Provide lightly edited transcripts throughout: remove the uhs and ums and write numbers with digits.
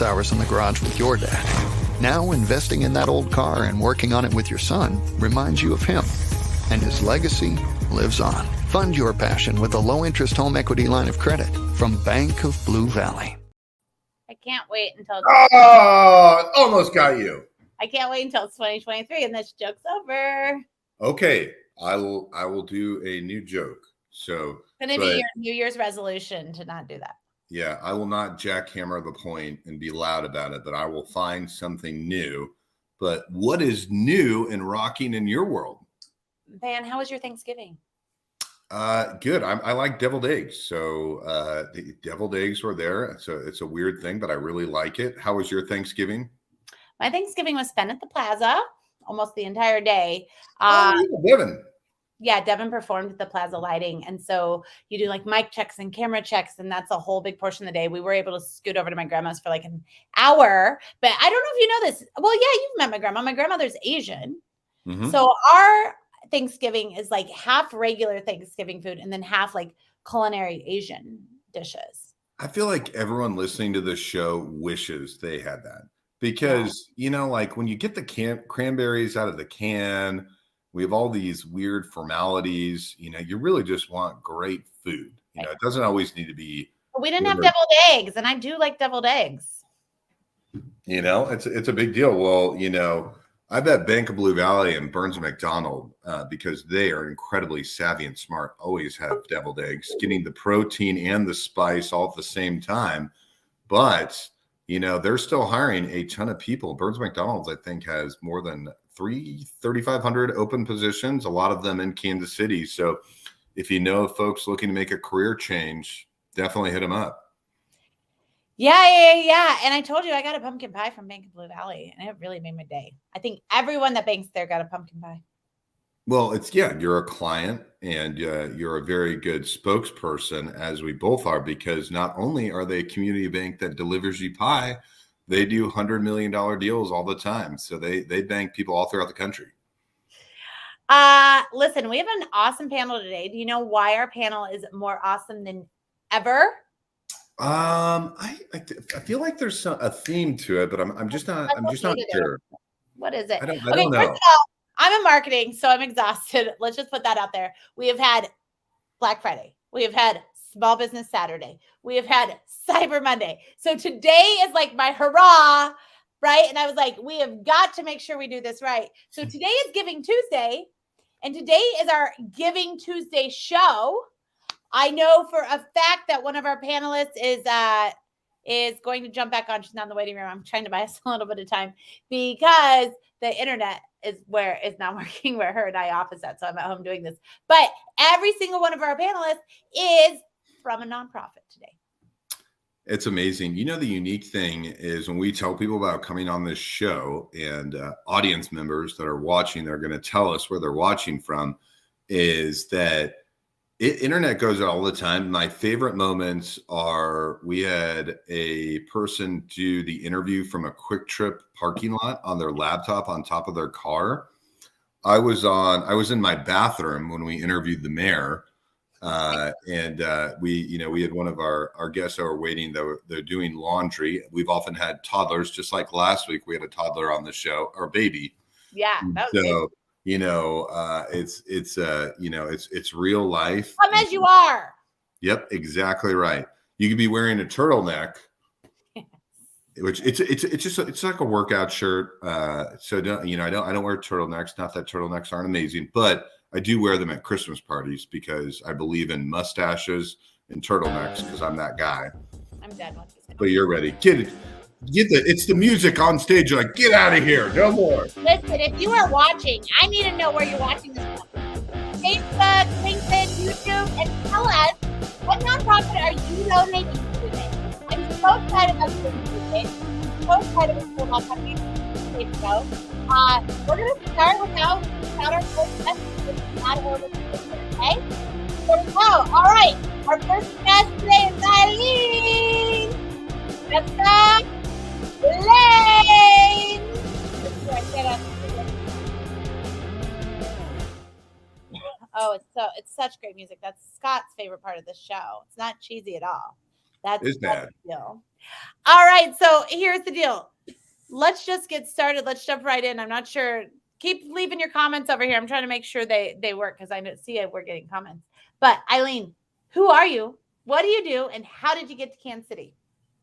Hours in the garage with your dad. Now investing in that old car and working on it with your son reminds you of him, and his legacy lives on. Fund your passion with a low-interest home equity line of credit from Bank of Blue Valley. I can't wait until almost got you. I can't wait until it's 2023 and this joke's over. Okay, I will do a new joke. So it's gonna be your New Year's resolution to not do that. Yeah, I will not jackhammer the point and be loud about it, but I will find something new. But what is new and rocking in your world? Van, how was your Thanksgiving? Good. I like deviled eggs. So the deviled eggs were there. It's a weird thing, but I really like it. How was your Thanksgiving? My Thanksgiving was spent at the plaza almost the entire day. Devin. Yeah, Devin performed at the plaza lighting. And so you do like mic checks and camera checks, and that's a whole big portion of the day. We were able to scoot over to my grandma's for like an hour. But I don't know if you know this. Well, yeah, you've met my grandma. My grandmother's Asian. Mm-hmm. So our Thanksgiving is like half regular Thanksgiving food and then half like culinary Asian dishes. I feel like everyone listening to this show wishes they had that because, like when you get the cranberries out of the can, we have all these weird formalities. You really just want great food. It doesn't always need to be. We didn't have deviled eggs, and I do like deviled eggs. It's a big deal. Well, I bet Bank of Blue Valley and Burns & McDonnell, because they are incredibly savvy and smart, always have deviled eggs, getting the protein and the spice all at the same time. But, they're still hiring a ton of people. Burns & McDonnell's, I think, has more than 3,500 open positions, a lot of them in Kansas City. So if you know folks looking to make a career change, definitely hit them up. Yeah. And I told you I got a pumpkin pie from Bank of Blue Valley, and it really made my day. I think everyone that banks there got a pumpkin pie. Well, you're a client and you're a very good spokesperson, as we both are, because not only are they a community bank that delivers you pie, they do $100 million deals all the time. So they bank people all throughout the country. Listen, we have an awesome panel today. Do you know why our panel is more awesome than ever? I feel like there's a theme to it, but I'm just not sure. What is it? I don't know. First of all, I'm in marketing, so I'm exhausted. Let's just put that out there. We have had Black Friday. We have had Small Business Saturday. We have had Cyber Monday. So today is like my hurrah, right? And I was like, we have got to make sure we do this right. So today is Giving Tuesday, and today is our Giving Tuesday show. I know for a fact that one of our panelists is going to jump back on. She's not in the waiting room. I'm trying to buy us a little bit of time because the internet is not working where her and I office at. So I'm at home doing this. But every single one of our panelists is from a nonprofit today. It's amazing. The unique thing is when we tell people about coming on this show, and audience members that are watching, they're going to tell us where they're watching from, is that internet goes out all the time. My favorite moments are we had a person do the interview from a Quick Trip parking lot on their laptop on top of their car. I was in my bathroom when we interviewed the mayor. And we had one of our guests that were waiting. They're doing laundry. We've often had toddlers, just like last week we had a toddler on the show, or baby. Yeah. That was so it's real life. Come as you are. Yep, exactly right. You could be wearing a turtleneck, which it's like a workout shirt. So I don't wear turtlenecks. Not that turtlenecks aren't amazing, but I do wear them at Christmas parties because I believe in mustaches and turtlenecks because I'm that guy. I'm dead with this. But you're ready. Kid, It's the music on stage. You're like, get out of here. No more. Listen, if you are watching, I need to know where you're watching this from. Facebook, LinkedIn, YouTube, and tell us what nonprofit are you donating to today. I'm so excited about this today. I'm so excited about coming to the show. We're going to start without our first guest. Okay? Here we go. All right. Our first guest today is Eileen. Let's go. Blaine. Oh, it's such great music. That's Scott's favorite part of the show. It's not cheesy at all. That's bad. The deal. All right, so here's the deal. Let's just get started. Let's jump right in. I'm not sure. Keep leaving your comments over here. I'm trying to make sure they work because I see we're getting comments. But Eileen, who are you? What do you do? And how did you get to Kansas City?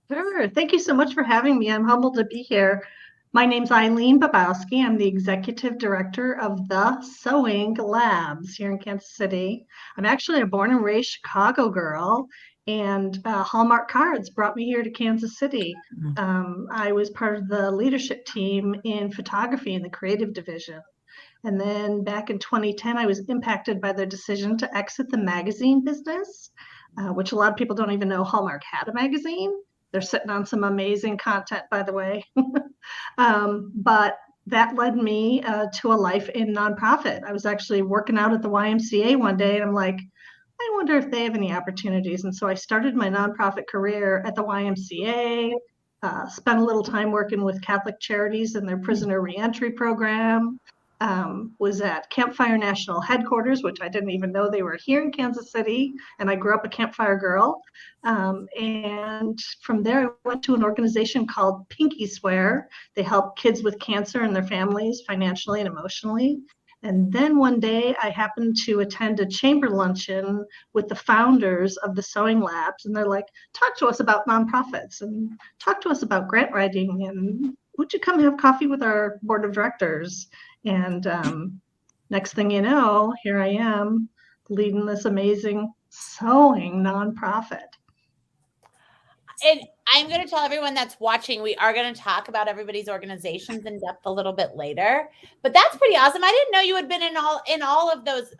Sure. Thank you so much for having me. I'm humbled to be here. My name's Eileen Bobowski. I'm the executive director of the Sewing Labs here in Kansas City. I'm actually a born and raised Chicago girl, and Hallmark Cards brought me here to Kansas City. I was part of the leadership team in photography in the creative division. And then back in 2010, I was impacted by their decision to exit the magazine business, which a lot of people don't even know Hallmark had a magazine. They're sitting on some amazing content, by the way. But that led me to a life in nonprofit. I was actually working out at the YMCA one day, and I'm like, I wonder if they have any opportunities. And so I started my nonprofit career at the YMCA, spent a little time working with Catholic Charities and their prisoner reentry program. Was at Campfire National Headquarters, which I didn't even know they were here in Kansas City, and I grew up a campfire girl. And from there, I went to an organization called Pinky Swear. They help kids with cancer and their families financially and emotionally. And then one day, I happened to attend a chamber luncheon with the founders of the Sewing Labs, and they're like, talk to us about nonprofits and talk to us about grant writing, and would you come have coffee with our board of directors? And next thing you know, here I am leading this amazing sewing nonprofit. And I'm going to tell everyone that's watching, we are going to talk about everybody's organizations in depth a little bit later. But that's pretty awesome. I didn't know you had been in all of those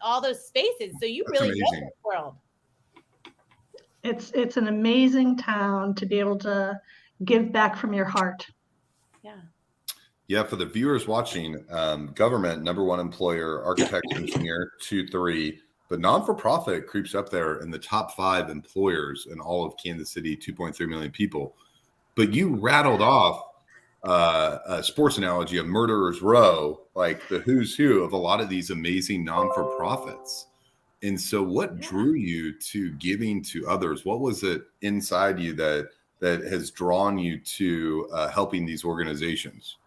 spaces. So you really know this world. It's an amazing town to be able to give back from your heart. Yeah. Yeah, for the viewers watching, government, number one employer, architect, engineer, 2, 3, but non-for-profit creeps up there in the top 5 employers in all of Kansas City, 2.3 million people. But you rattled off a sports analogy of murderer's row, like the who's who of a lot of these amazing non-for-profits. And so what drew you to giving to others? What was it inside you that has drawn you to helping these organizations?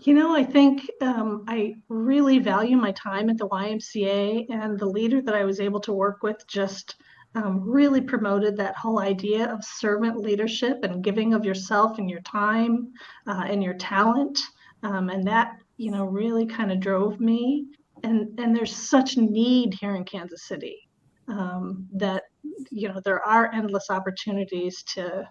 You know, I think I really value my time at the YMCA, and the leader that I was able to work with just really promoted that whole idea of servant leadership and giving of yourself and your time and your talent. And that, you know, really kind of drove me. And there's such need here in Kansas City that, you know, there are endless opportunities to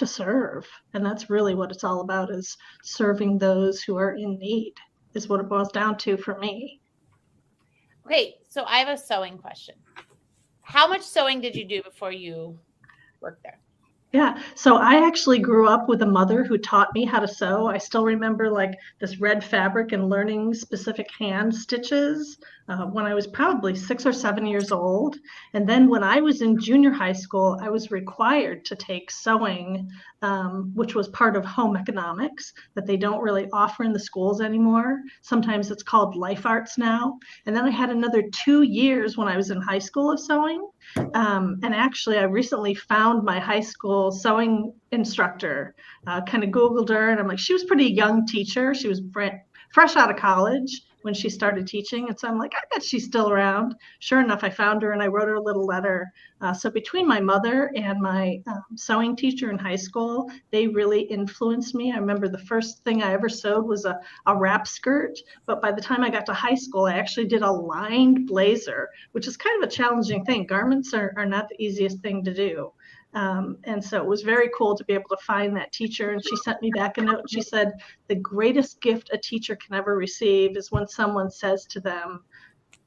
serve. And that's really what it's all about, is serving those who are in need, is what it boils down to for me. Okay, so I have a sewing question. How much sewing did you do before you worked there? Yeah, so I actually grew up with a mother who taught me how to sew. I still remember like this red fabric and learning specific hand stitches when I was probably 6 or 7 years old. And then when I was in junior high school, I was required to take sewing, which was part of home economics that they don't really offer in the schools anymore. Sometimes it's called life arts now. And then I had another 2 years when I was in high school of sewing. And actually, I recently found my high school sewing instructor, kind of Googled her, and I'm like, she was a pretty young teacher. She was fresh out of college when she started teaching. And so I'm like, I bet she's still around. Sure enough, I found her and I wrote her a little letter So between my mother and my sewing teacher in high school, they really influenced me. I remember the first thing I ever sewed was a wrap skirt. But by the time I got to high school, I actually did a lined blazer, which is kind of a challenging thing. Garments are not the easiest thing to do. And so it was very cool to be able to find that teacher. And she sent me back a note. And she said, the greatest gift a teacher can ever receive is when someone says to them,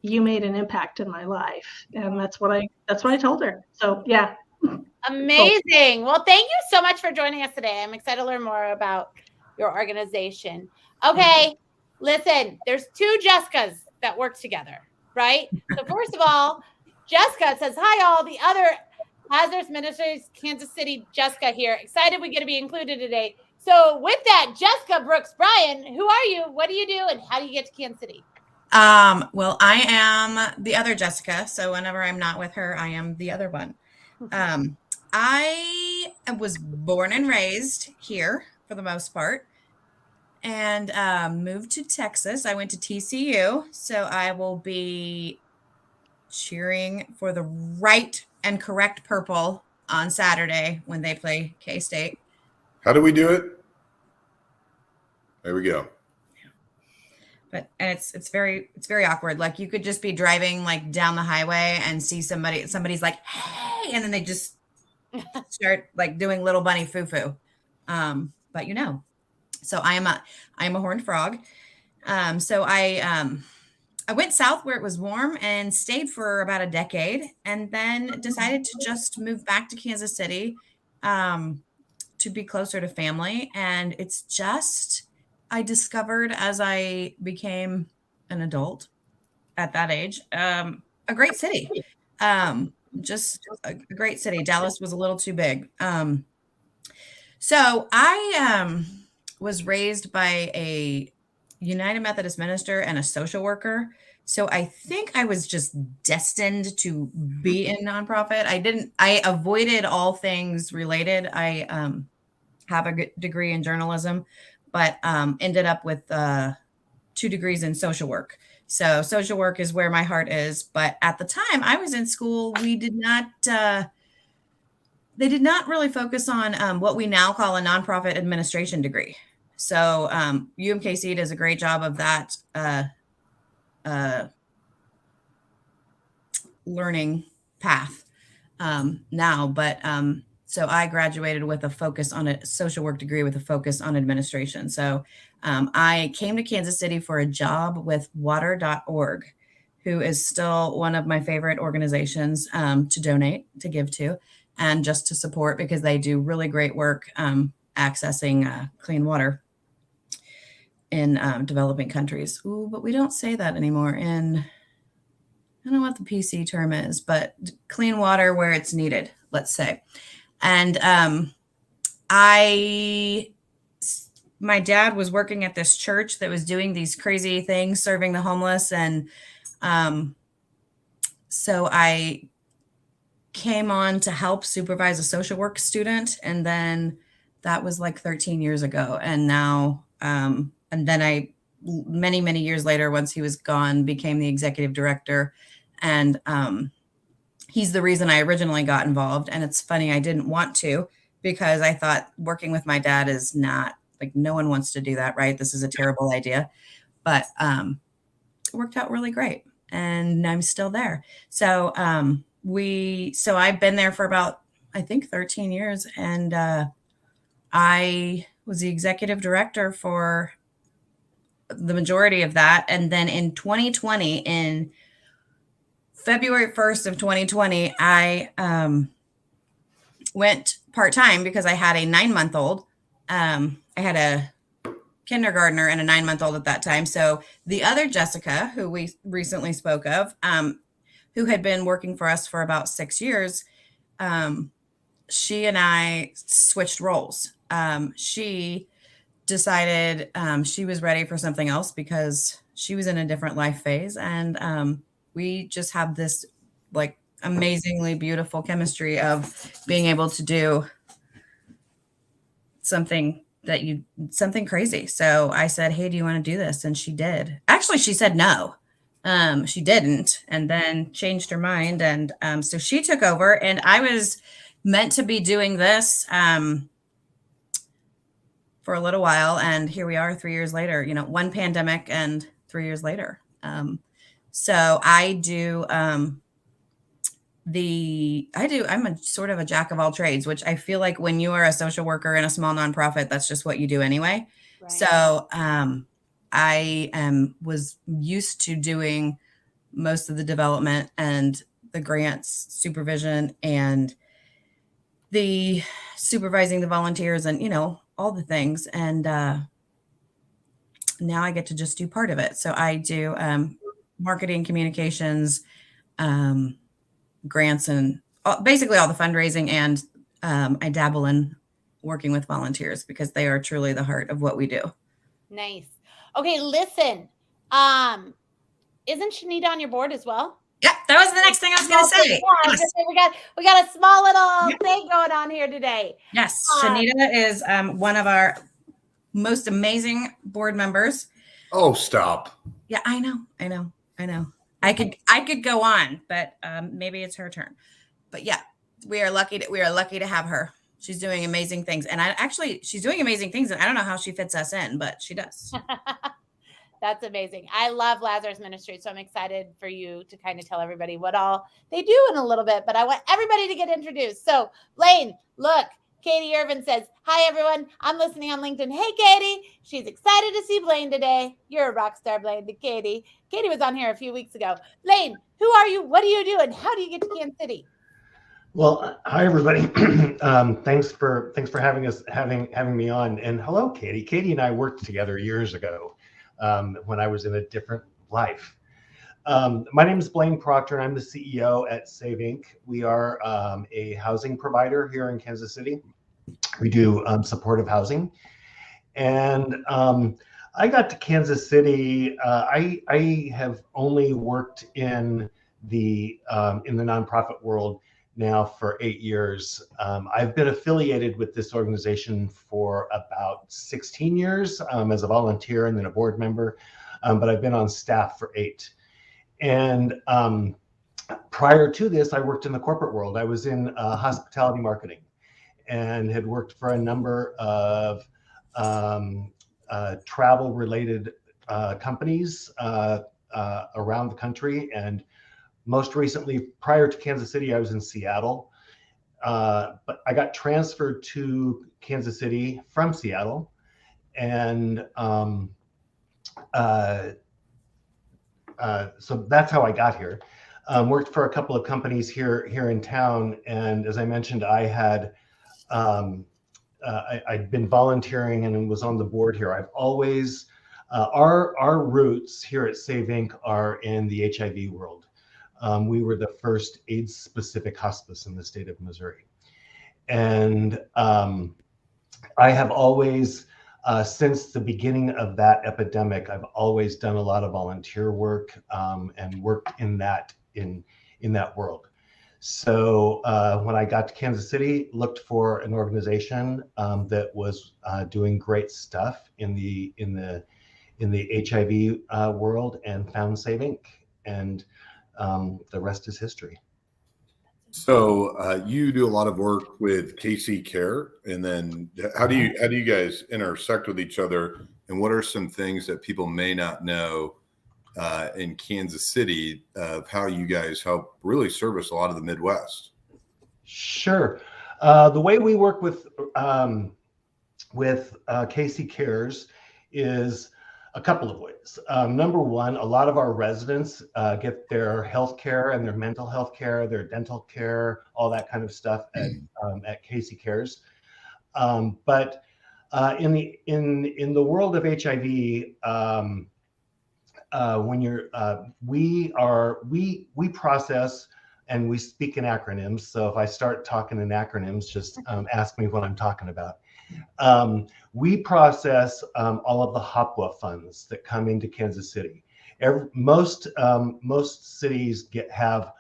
you made an impact in my life. And that's what I told her. So yeah. Amazing. Well, thank you so much for joining us today. I'm excited to learn more about your organization. Okay. Listen, there's two Jessicas that work together, right? So first of all, Jessica says, hi, all. The other Lazarus Ministries, Kansas City, Jessica here. Excited we get to be included today. So with that, Jessica Brooks-Bryon, who are you? What do you do? And how do you get to Kansas City? Well, I am the other Jessica. So whenever I'm not with her, I am the other one. I was born and raised here for the most part and moved to Texas. I went to TCU. So I will be cheering for the right and correct purple on Saturday when they play K-State. How do we do it? There we go. And it's very awkward. Like you could just be driving like down the highway and see somebody's like, hey, and then they just start like doing little bunny foo-foo. But so I am a horned frog. So I went south where it was warm and stayed for about a decade and then decided to just move back to Kansas City to be closer to family. And it's just, I discovered as I became an adult at that age, a great city. Just a great city. Dallas was a little too big. So I was raised by a United Methodist minister and a social worker. So I think I was just destined to be in nonprofit. I avoided all things related. I have a degree in journalism, but ended up with 2 degrees in social work. So social work is where my heart is. But at the time I was in school, they did not really focus on what we now call a nonprofit administration degree. So UMKC does a great job of that learning path now. But so I graduated with a focus on a social work degree with a focus on administration. So I came to Kansas City for a job with water.org, who is still one of my favorite organizations to donate, to give to, and just to support because they do really great work accessing clean water in developing countries. Ooh, but we don't say that anymore in, I don't know what the PC term is, but clean water where it's needed, let's say. And my dad was working at this church that was doing these crazy things, serving the homeless. And so I came on to help supervise a social work student. And then that was like 13 years ago. And now, and then I, many years later, once he was gone, became the executive director. And he's the reason I originally got involved. And it's funny, I didn't want to because I thought working with my dad is not, like, no one wants to do that, right? This is a terrible idea. But it worked out really great. And I'm still there. So so I've been there for about, I think, 13 years. And I was the executive director for the majority of that. And then in 2020, in February 1st of 2020, I went part-time because I had a 9-month-old. I had a kindergartner and a 9-month-old at that time. So the other Jessica, who we recently spoke of, who had been working for us for about 6 years, she and I switched roles. She decided she was ready for something else because she was in a different life phase. And we just have this like amazingly beautiful chemistry of being able to do something crazy. So I said, hey, do you want to do this? And she did. Actually, she said no. She didn't, and then changed her mind. And so she took over, and I was meant to be doing this for a little while. And here we are 3 years later, one pandemic and 3 years later. So I'm a sort of a jack of all trades, which I feel like when you are a social worker in a small nonprofit, that's just what you do anyway. Right. So I was used to doing most of the development and the grants supervision and the supervising the volunteers and, all the things. And now I get to just do part of it. So I do marketing, communications, grants, and basically all the fundraising. And I dabble in working with volunteers because they are truly the heart of what we do. Nice. Okay, listen. Isn't Shanita on your board as well? Yeah, that was the next thing I was going to say. Yes. We got a small little thing going on here today. Yes, Shanita is one of our most amazing board members. Oh, stop. Yeah, I know. I could go on, but maybe it's her turn. But yeah, we are lucky to have her. She's doing amazing things, and she's doing amazing things, and I don't know how she fits us in, but she does. That's amazing. I love Lazarus Ministries, so I'm excited for you to kind of tell everybody what all they do in a little bit, but I want everybody to get introduced. So, Blaine, look, Katie Irvin says, hi, everyone. I'm listening on LinkedIn. Hey, Katie. She's excited to see Blaine today. You're a rock star, Blaine, to Katie. Katie was on here a few weeks ago. Blaine, who are you? What do you do? And how do you get to Kansas City? Well, hi, everybody. Thanks for having me on. And hello, Katie. Katie and I worked together years ago when I was in a different life. My name is Blaine Proctor, and I'm the CEO at Save Inc. We are a housing provider here in Kansas City. We do supportive housing. And I got to Kansas City. I have only worked in the nonprofit world now for 8 years. I've been affiliated with this organization for about 16 years as a volunteer and then a board member, but I've been on staff for 8. And prior to this, I worked in the corporate world. I was in hospitality marketing and had worked for a number of travel-related companies around the country. And most recently, prior to Kansas City, I was in Seattle. But I got transferred to Kansas City from Seattle. And so that's how I got here. Worked for a couple of companies here in town. And as I mentioned, I had I'd been volunteering and was on the board here. I've always, our roots here at Save Inc. are in the HIV world. We were the first AIDS-specific hospice in the state of Missouri. And I have always, since the beginning of that epidemic, I've always done a lot of volunteer work and worked in that world. So when I got to Kansas City, looked for an organization that was doing great stuff in the HIV world, and found Save Inc. And the rest is history. So you do a lot of work with KC Care, and then how do you guys intersect with each other? And what are some things that people may not know in Kansas City of how you guys help really service a lot of the Midwest? Sure. The way we work with KC Cares is a couple of ways. Number one, a lot of our residents get their health care and their mental health care, their dental care, all that kind of stuff at KC Cares. But in the world of HIV, when you're we process and we speak in acronyms. So if I start talking in acronyms, just ask me what I'm talking about. We process all of the HOPWA funds that come into Kansas City. Most cities have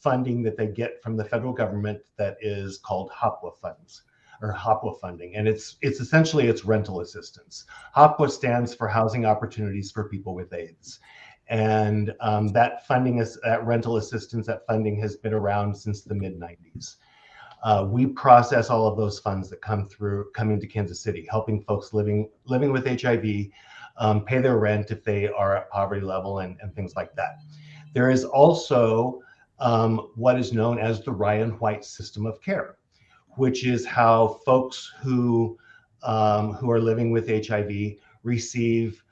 funding that they get from the federal government that is called HOPWA funds or HOPWA funding, and it's essentially rental assistance. HOPWA stands for Housing Opportunities for People with AIDS, And that rental assistance, that funding has been around since the mid-90s. We process all of those funds that come into Kansas City, helping folks living with HIV pay their rent if they are at poverty level and things like that. There is also what is known as the Ryan White system of care, which is how folks who are living with HIV receive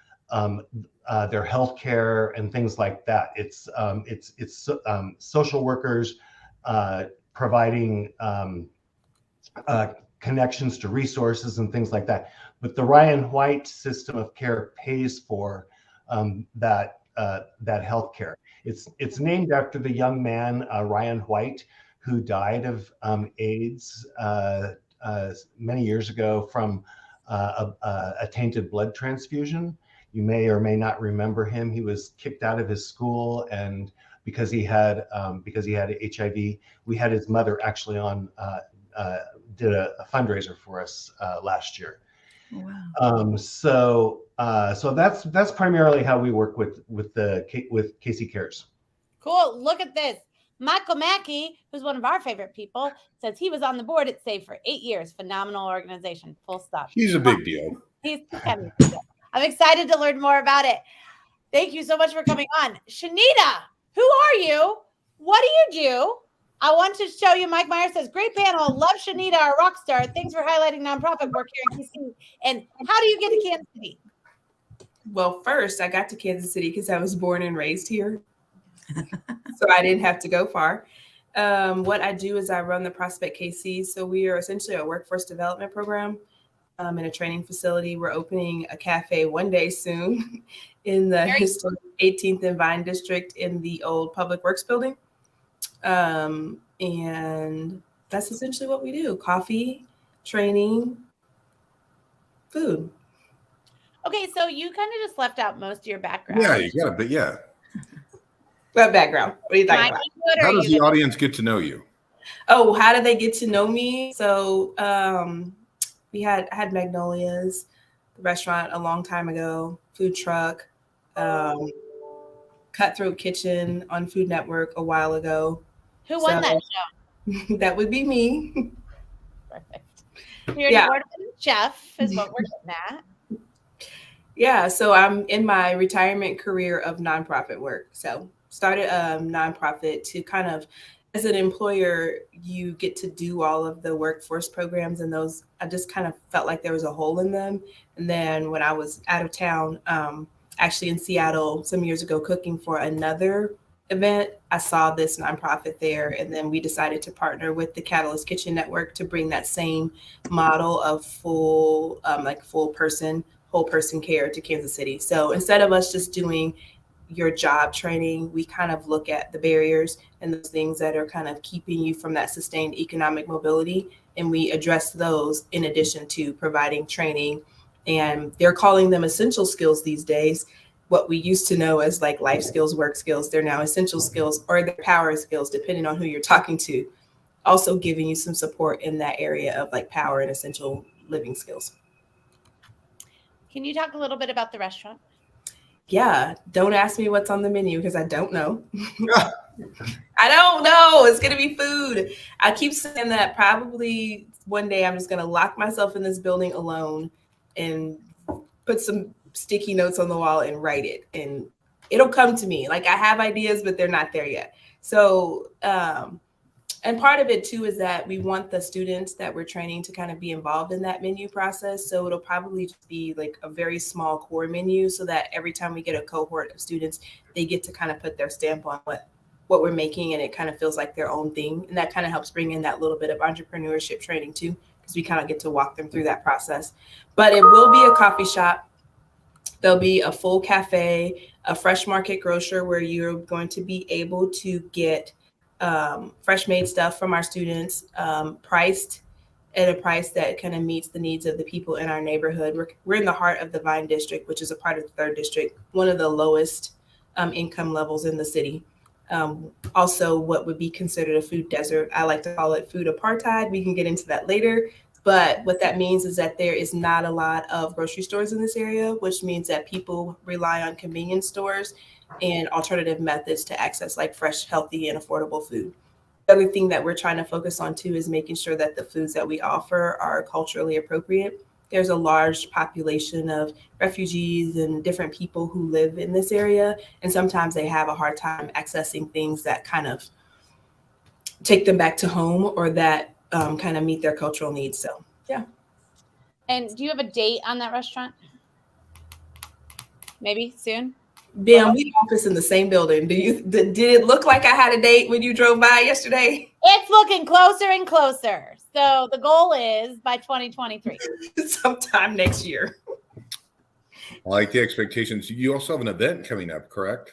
their health care and things like that. It's social workers providing connections to resources and things like that. But the Ryan White system of care pays for that health care. It's named after the young man Ryan White, who died of AIDS many years ago from a tainted blood transfusion. You may or may not remember him. He was kicked out of his school, and because he had HIV, we had his mother actually did a fundraiser for us last year. Wow. So that's primarily how we work with KC Cares. Cool. Look at this. Michael Mackey, who's one of our favorite people, says he was on the board at SAVE for 8 years. Phenomenal organization. Full stop. He's a big deal. I'm excited to learn more about it. Thank you so much for coming on. Shanita, who are you? What do you do? I want to show you. Mike Meyer says, great panel. Love Shanita, our rock star. Thanks for highlighting nonprofit work here in KC. And how do you get to Kansas City? Well, first, I got to Kansas City because I was born and raised here. So I didn't have to go far. What I do is I run the Prospect KC. So we are essentially a workforce development program in a training facility. We're opening a cafe one day soon in the historic 18th and Vine District in the old Public Works building. And that's essentially what we do. Coffee, training, food. Okay, so you kind of just left out most of your background. Yeah, you got it. Yeah. What background? What are you talking about? How does the audience get to know you? Oh, how do they get to know me? So I had Magnolia's, the restaurant, a long time ago, food truck, Cutthroat Kitchen on Food Network a while ago. Who won that show? That would be me. Perfect. You're an award-winning chef is what we're getting at. Yeah, so I'm in my retirement career of nonprofit work. So started a nonprofit to kind of, as an employer, you get to do all of the workforce programs, and those, I just kind of felt like there was a hole in them. And then when I was out of town, actually in Seattle some years ago, cooking for another event, I saw this nonprofit there, and then we decided to partner with the Catalyst Kitchen Network to bring that same model of full person, whole person care to Kansas City. So instead of us just doing your job training, we kind of look at the barriers and those things that are kind of keeping you from that sustained economic mobility, and we address those in addition to providing training. And they're calling them essential skills these days. What we used to know as like life skills, work skills, they're now essential skills, or they're power skills, depending on who you're talking to. Also giving you some support in that area of like power and essential living skills. Can you talk a little bit about the restaurant? Yeah, don't ask me what's on the menu because I don't know. I don't know. It's going to be food. I keep saying that probably one day I'm just going to lock myself in this building alone and put some sticky notes on the wall and write it. And it'll come to me. Like I have ideas, but they're not there yet. So, and part of it too is that we want the students that we're training to kind of be involved in that menu process. So it'll probably just be like a very small core menu so that every time we get a cohort of students, they get to kind of put their stamp on what we're making, and it kind of feels like their own thing. And that kind of helps bring in that little bit of entrepreneurship training too, because we kind of get to walk them through that process. But it will be a coffee shop. There'll be a full cafe, a fresh market grocer where you're going to be able to get fresh made stuff from our students, priced at a price that kind of meets the needs of the people in our neighborhood. We're in the heart of the Vine District, which is a part of the 3rd District, one of the lowest income levels in the city. Also what would be considered a food desert. I like to call it food apartheid. We can get into that later. But what that means is that there is not a lot of grocery stores in this area, which means that people rely on convenience stores and alternative methods to access like fresh, healthy, and affordable food. The other thing that we're trying to focus on too is making sure that the foods that we offer are culturally appropriate. There's a large population of refugees and different people who live in this area, and sometimes they have a hard time accessing things that kind of take them back to home or that kind of meet their cultural needs. So, yeah. And do you have a date on that restaurant? Maybe soon? Bam, we office in the same building. Did it look like I had a date when you drove by yesterday? It's looking closer and closer. So the goal is by 2023. Sometime next year. I like the expectations. You also have an event coming up, correct?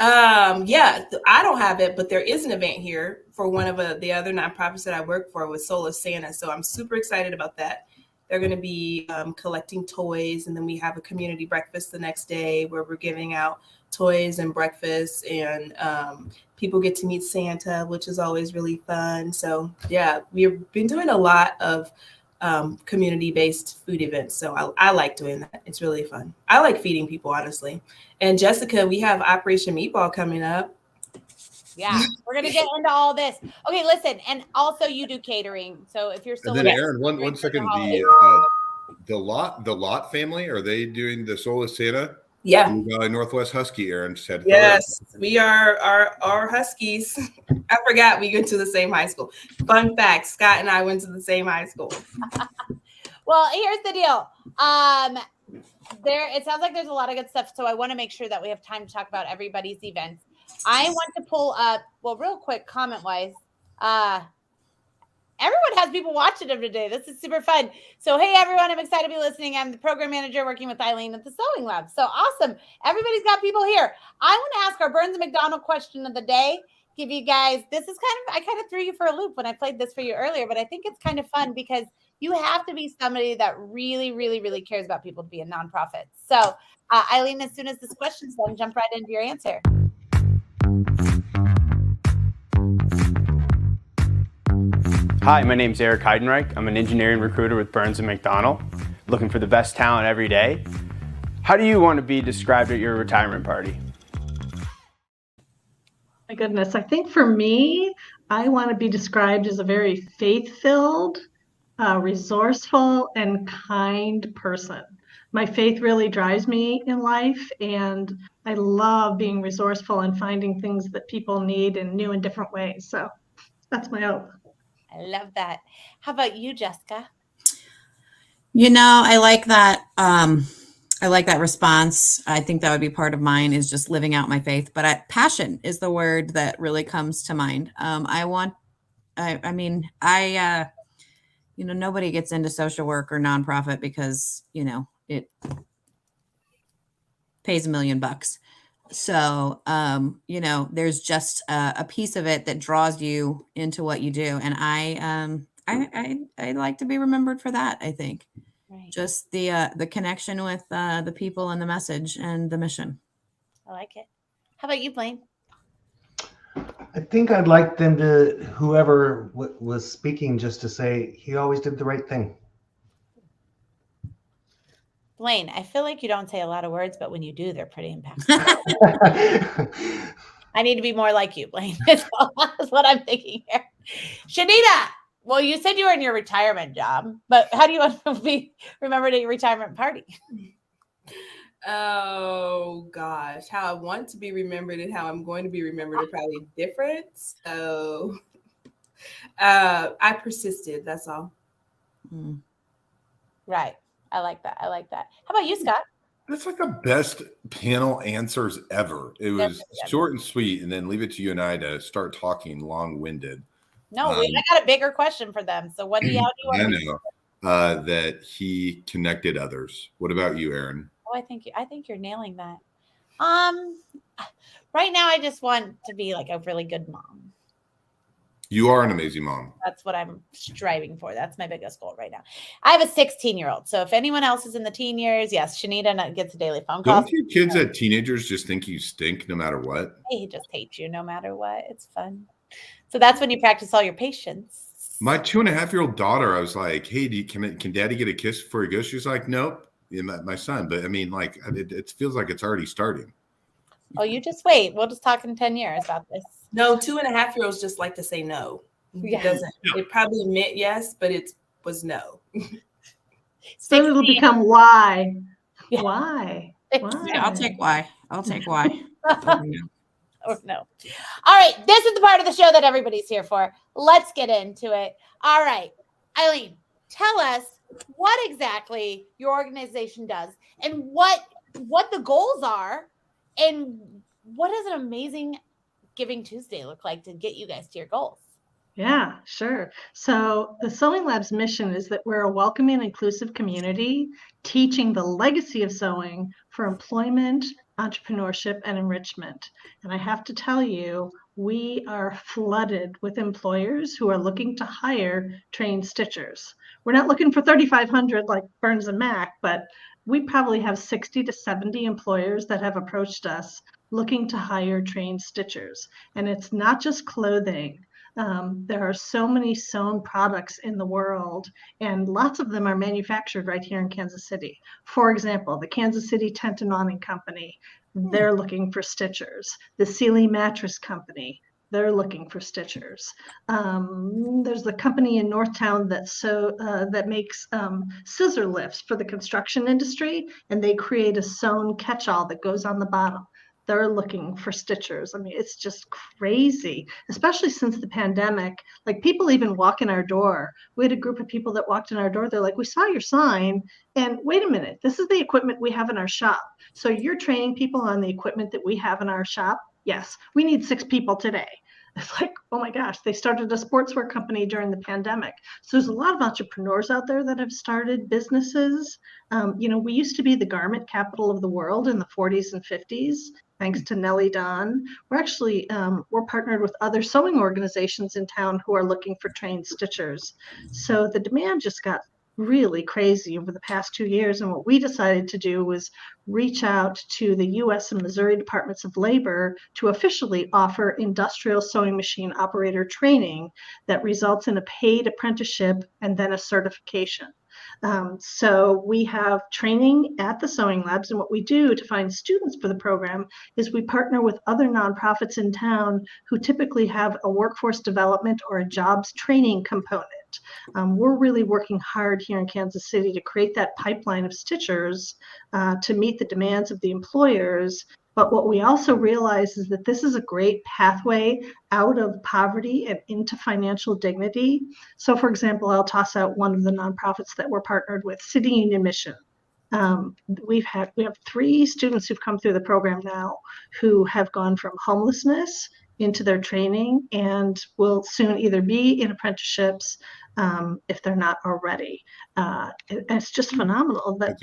Yeah, I don't have it, but there is an event here for one of the other nonprofits that I work for with Soul of Santa. So I'm super excited about that. They're going to be collecting toys, and then we have a community breakfast the next day where we're giving out toys and breakfast, and people get to meet Santa, which is always really fun. So yeah, we've been doing a lot of community-based food events. So I like doing that. It's really fun. I like feeding people, honestly. And Jessica, we have Operation Meatball coming up. Yeah, we're going to get into all this. Okay, listen, and also you do catering. So if you're still and then Aaron, one second, the Lot family, are they doing the Soul of Santa? Yeah. Northwest Husky, Aaron said. Yes, we are our Huskies. I forgot we went to the same high school. Fun fact, Scott and I went to the same high school. Well, here's the deal. It sounds like there's a lot of good stuff. So I want to make sure that we have time to talk about everybody's events. I want to pull up, well, real quick, comment-wise. Everyone has people watching them today. This is super fun. So, hey, everyone, I'm excited to be listening. I'm the program manager working with Eileen at the Sewing Lab. So awesome. Everybody's got people here. I want to ask our Burns and McDonnell question of the day. Give you guys, I kind of threw you for a loop when I played this for you earlier, but I think it's kind of fun because you have to be somebody that really, really, really cares about people to be a nonprofit. So, Eileen, as soon as this question's done, jump right into your answer. Hi, my name's Eric Heidenreich. I'm an engineering recruiter with Burns and McDonnell, looking for the best talent every day. How do you want to be described at your retirement party? My goodness, I think for me, I want to be described as a very faith-filled, resourceful, and kind person. My faith really drives me in life, and I love being resourceful and finding things that people need in new and different ways. So that's my hope. I love that. How about you, Jessica? I like that. I like that response. I think that would be part of mine, is just living out my faith. But passion is the word that really comes to mind. Nobody gets into social work or nonprofit because, it pays $1 million. So, there's just a piece of it that draws you into what you do. And I like to be remembered for that, I think. Right. Just the connection with the people and the message and the mission. I like it. How about you, Blaine? I think I'd like them to, whoever was speaking, just to say he always did the right thing. Blaine, I feel like you don't say a lot of words, but when you do, they're pretty impactful. I need to be more like you, Blaine. That's what I'm thinking here. Shanita, well, you said you were in your retirement job, but how do you want to be remembered at your retirement party? Oh, gosh. How I want to be remembered and how I'm going to be remembered are probably different. So I persisted. That's all. Right. I like that. How about you, Scott? That's like the best panel answers ever. It was short and sweet, and then leave it to you and I to start talking long-winded. No, I got a bigger question for them. So what do you want to do? That he connected others. What about you, Aaron? Oh, I think you're nailing that. Right now I just want to be like a really good mom. You are an amazing mom. That's what I'm striving for. That's my biggest goal right now. I have a 16-year-old. So if anyone else is in the teen years, yes, Shanita gets a daily phone call. Don't your kids that teenagers just think you stink no matter what? He just hates you no matter what. It's fun. So that's when you practice all your patience. My 2.5-year-old daughter, I was like, hey, can daddy get a kiss before he goes? She's like, nope. my son. But I mean, like, it feels like it's already starting. Oh, you just wait. We'll just talk in 10 years about this. No, 2.5-year-olds just like to say no. Yeah. It doesn't. It probably meant yes, but it was no. So it'll become why. Yeah. Why? Yeah, I'll take why. I'll take why. Or no. All right. This is the part of the show that everybody's here for. Let's get into it. All right. Eileen, tell us what exactly your organization does and what the goals are, and what does an amazing Giving Tuesday look like to get you guys to your goals? Yeah, sure. So the Sewing Lab's mission is that we're a welcoming, inclusive community teaching the legacy of sewing for employment, entrepreneurship, and enrichment. And I have to tell you, we are flooded with employers who are looking to hire trained stitchers. We're not looking for 3,500 like Burns and Mac, but we probably have 60 to 70 employers that have approached us looking to hire trained stitchers. And it's not just clothing. There are so many sewn products in the world, and lots of them are manufactured right here in Kansas City. For example, the Kansas City Tent and Awning Company, they're looking for stitchers. The Sealy Mattress Company, they're looking for stitchers. There's a company in Northtown that makes scissor lifts for the construction industry, and they create a sewn catch-all that goes on the bottom. They're looking for stitchers. I mean, it's just crazy, especially since the pandemic. Like, people even walk in our door. We had a group of people that walked in our door. They're like, we saw your sign, and wait a minute, this is the equipment we have in our shop. So you're training people on the equipment that we have in our shop? Yes, we need 6 people today. It's like, oh my gosh, they started a sportswear company during the pandemic. So there's a lot of entrepreneurs out there that have started businesses. We used to be the garment capital of the world in the 40s and 50s. Thanks to Nellie Don. We're actually, we're partnered with other sewing organizations in town who are looking for trained stitchers. So the demand just got really crazy over the past 2 years. And what we decided to do was reach out to the U.S. and Missouri Departments of Labor to officially offer industrial sewing machine operator training that results in a paid apprenticeship and then a certification. So we have training at the Sewing Labs, and what we do to find students for the program is we partner with other nonprofits in town who typically have a workforce development or a jobs training component. We're really working hard here in Kansas City to create that pipeline of stitchers to meet the demands of the employers. But what we also realize is that this is a great pathway out of poverty and into financial dignity. So, for example, I'll toss out one of the nonprofits that we're partnered with, City Union Mission. We have 3 students who've come through the program now who have gone from homelessness into their training and will soon either be in apprenticeships if they're not already. It's just phenomenal that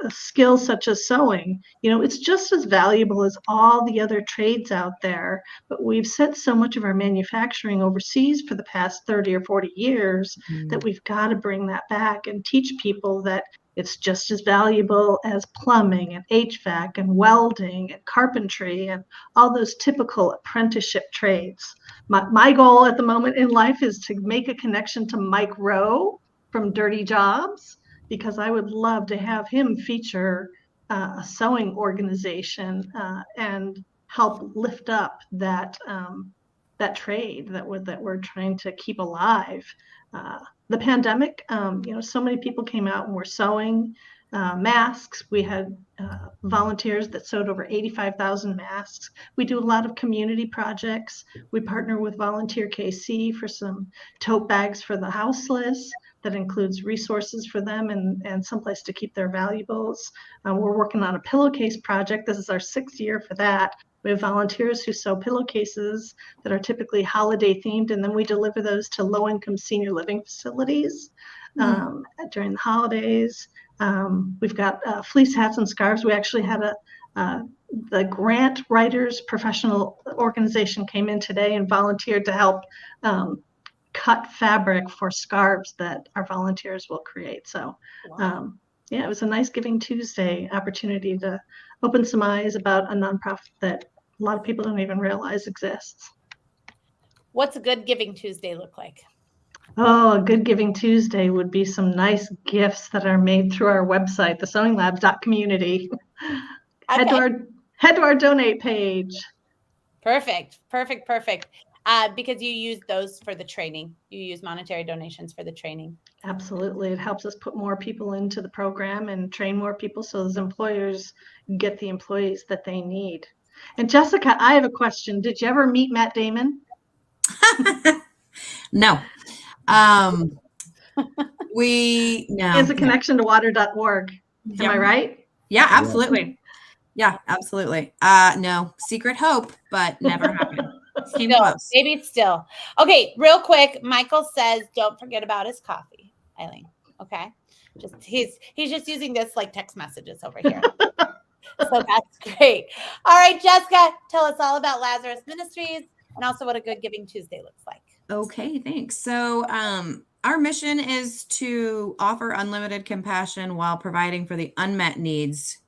a skill such as sewing, it's just as valuable as all the other trades out there, but we've sent so much of our manufacturing overseas for the past 30 or 40 years that we've got to bring that back and teach people that it's just as valuable as plumbing and HVAC and welding and carpentry and all those typical apprenticeship trades. My goal at the moment in life is to make a connection to Mike Rowe from Dirty Jobs, because I would love to have him feature a sewing organization and help lift up that trade that we're trying to keep alive. The pandemic, so many people came out and were sewing masks. We had volunteers that sewed over 85,000 masks. We do a lot of community projects. We partner with Volunteer KC for some tote bags for the houseless. That includes resources for them and someplace to keep their valuables. We're working on a pillowcase project. This is our 6th year for that. We have volunteers who sew pillowcases that are typically holiday themed, and then we deliver those to low-income senior living facilities during the holidays. We've got fleece hats and scarves. We actually had the grant writers professional organization came in today and volunteered to help cut fabric for scarves that our volunteers will create. So it was a nice Giving Tuesday opportunity to open some eyes about a nonprofit that a lot of people don't even realize exists. What's a good Giving Tuesday look like? Oh, a good Giving Tuesday would be some nice gifts that are made through our website, the sewinglabs.community. Head to Okay. our donate page. Perfect. Because you use those for the training. You use monetary donations for the training. Absolutely. It helps us put more people into the program and train more people so those employers get the employees that they need. And Jessica, I have a question. Did you ever meet Matt Damon? No. No. He has a connection to water.org. Am I right? Yeah, absolutely. Yeah, absolutely. No, secret hope, but never happened. Came close. Maybe still. Okay, real quick. Michael says, don't forget about his coffee, Eileen. Okay. He's just using this like text messages over here. So that's great. All right, Jessica, tell us all about Lazarus Ministries and also what a good Giving Tuesday looks like. Okay, thanks. So our mission is to offer unlimited compassion while providing for the unmet needs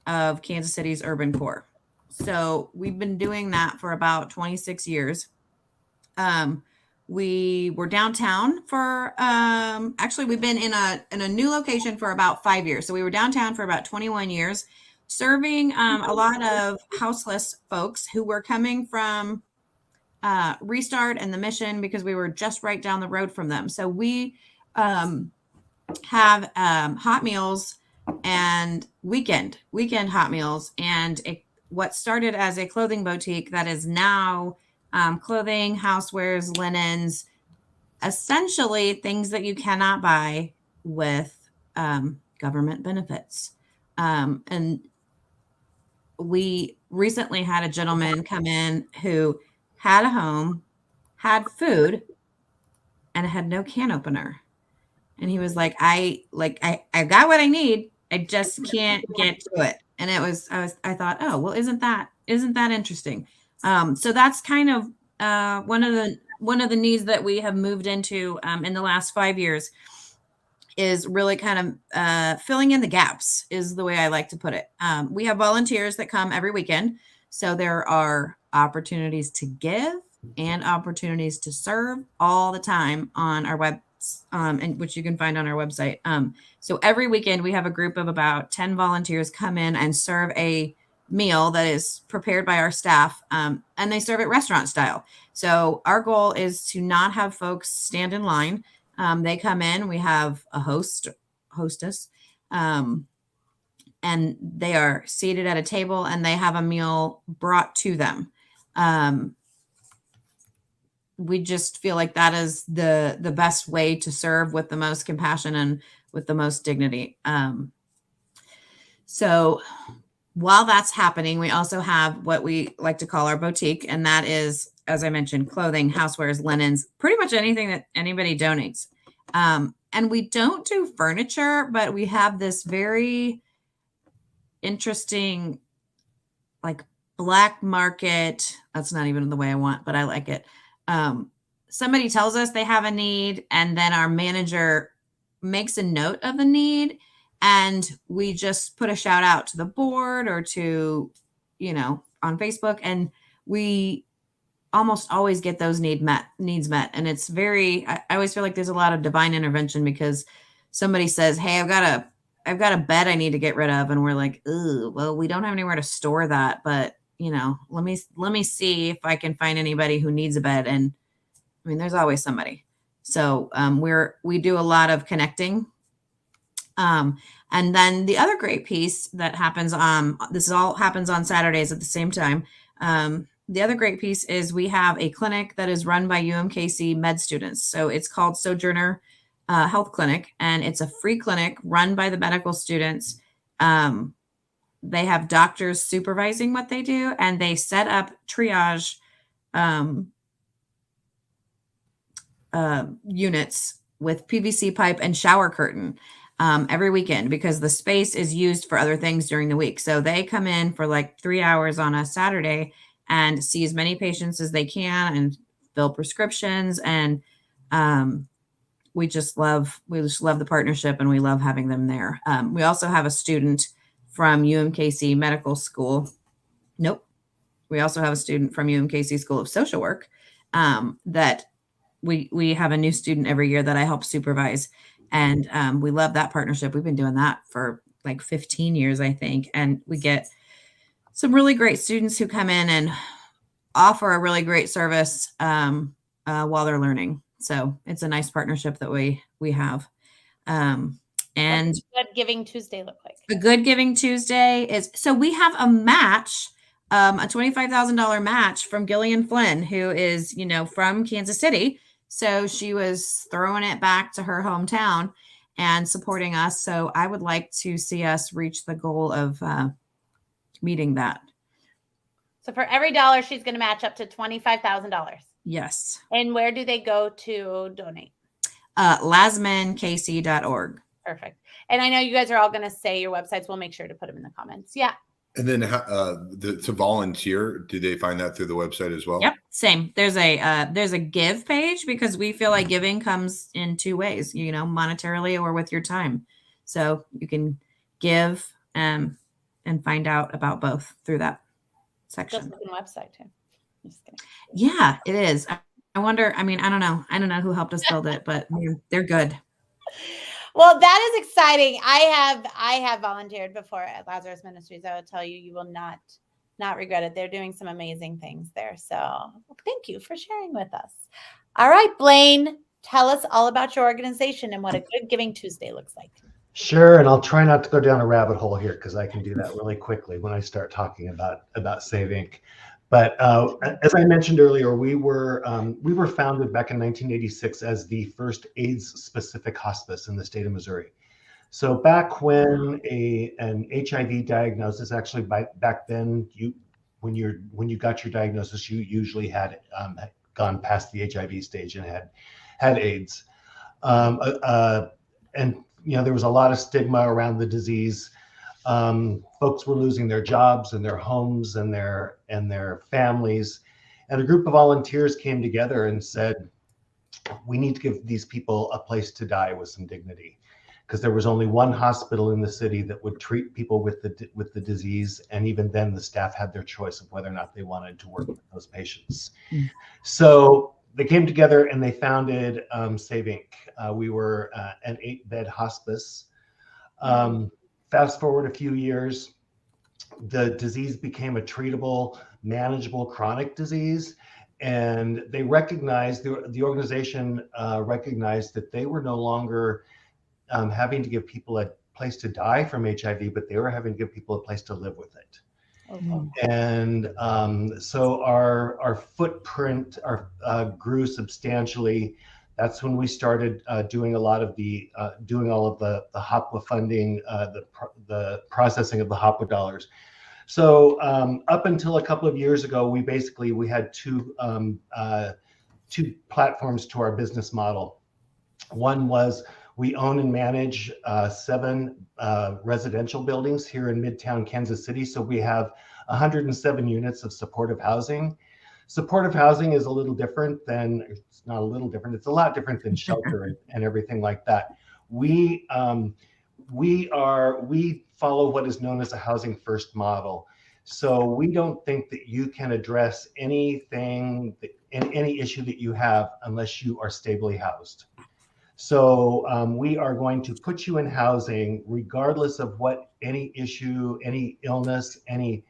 of Kansas City's urban core. So we've been doing that for about 26 years. We were downtown for actually we've been in a new location for about 5 years. So we were downtown for about 21 years, serving a lot of houseless folks who were coming from Restart and the Mission because we were just right down the road from them. So we have hot meals and weekend hot meals, and what started as a clothing boutique that is now clothing, housewares, linens, essentially things that you cannot buy with government benefits. And we recently had a gentleman come in who had a home, had food, and had no can opener. And he was like, I got what I need. I just can't get to it. And I thought, oh, well, isn't that interesting? So that's kind of one of the needs that we have moved into in the last 5 years is really kind of filling in the gaps is the way I like to put it. We have volunteers that come every weekend. So there are opportunities to give and opportunities to serve all the time on our web, and which you can find on our website. So every weekend we have a group of about 10 volunteers come in and serve a meal that is prepared by our staff, and they serve it restaurant style. So our goal is to not have folks stand in line. They come in, we have a hostess, and they are seated at a table and they have a meal brought to them. We just feel like that is the best way to serve with the most compassion and with the most dignity. So while that's happening, we also have what we like to call our boutique. And that is, as I mentioned, clothing, housewares, linens, pretty much anything that anybody donates. And we don't do furniture, but we have this very interesting, like black market. That's not even the way I want, but I like it. Somebody tells us they have a need, and then our manager makes a note of the need, and we just put a shout out to the board or to, on Facebook, and we almost always get those needs met. And it's I always feel like there's a lot of divine intervention because somebody says, hey, I've got a bed I need to get rid of. And we're like, ooh, well, we don't have anywhere to store that, but let me see if I can find anybody who needs a bed. And I mean, there's always somebody. So we do a lot of connecting. And then the other great piece that happens, this all happens on Saturdays at the same time. The other great piece is we have a clinic that is run by UMKC med students. So it's called Sojourner Health Clinic, and it's a free clinic run by the medical students. They have doctors supervising what they do, and they set up triage units with PVC pipe and shower curtain every weekend because the space is used for other things during the week. So they come in for like 3 hours on a Saturday and see as many patients as they can and fill prescriptions. And we just love the partnership, and we love having them there. We also have a student from UMKC Medical School. Nope. We also have a student from UMKC School of Social Work that we have a new student every year that I help supervise, and we love that partnership. We've been doing that for like 15 years, I think, and we get some really great students who come in and offer a really great service while they're learning. So it's a nice partnership that we have. And what's Good Giving Tuesday look like? a Good Giving Tuesday is, so we have a match, a $25,000 match from Gillian Flynn, who is, from Kansas City. So she was throwing it back to her hometown and supporting us. So I would like to see us reach the goal of meeting that. So for every dollar, she's going to match up to $25,000. Yes. And where do they go to donate? lasmankc.org. Perfect. And I know you guys are all going to say your websites. We'll make sure to put them in the comments. Yeah. And then to volunteer, do they find that through the website as well? Yep. Same. There's a give page, because we feel like giving comes in two ways, monetarily or with your time. So you can give and find out about both through that section. Just looking website too. Just kidding. Yeah, it is. I wonder, I don't know. I don't know who helped us build it, but they're good. Well, that is exciting. I have volunteered before at Lazarus Ministries. I will tell you, you will not regret it. They're doing some amazing things there. So thank you for sharing with us. All right, Blaine, tell us all about your organization and what a Good Giving Tuesday looks like. Sure, and I'll try not to go down a rabbit hole here, because I can do that really quickly when I start talking about Save Inc. But as I mentioned earlier, we were founded back in 1986 as the first AIDS-specific hospice in the state of Missouri. So back when an HIV diagnosis, actually back then, when you got your diagnosis, you usually had gone past the HIV stage and had AIDS, and there was a lot of stigma around the disease. Folks were losing their jobs and their homes and their families. And a group of volunteers came together and said, we need to give these people a place to die with some dignity, because there was only one hospital in the city that would treat people with the disease. And even then the staff had their choice of whether or not they wanted to work with those patients. So they came together and they founded Save Inc. We were an 8-bed hospice. Fast forward a few years, the disease became a treatable, manageable chronic disease. And they recognized, the organization recognized that they were no longer having to give people a place to die from HIV, but they were having to give people a place to live with it. Okay. And so our footprint grew substantially. That's when we started doing a lot of doing all of the HOPWA funding, the processing of the HOPWA dollars. So up until a couple of years ago, we had two platforms to our business model. One was we own and manage 7 residential buildings here in Midtown Kansas City. So we have 107 units of supportive housing. Supportive housing is a little different than, it's not a little different, it's a lot different than shelter and everything like that. We follow what is known as a housing first model. So we don't think that you can address anything, any issue that you have unless you are stably housed. So we are going to put you in housing regardless of what any issue, any illness, any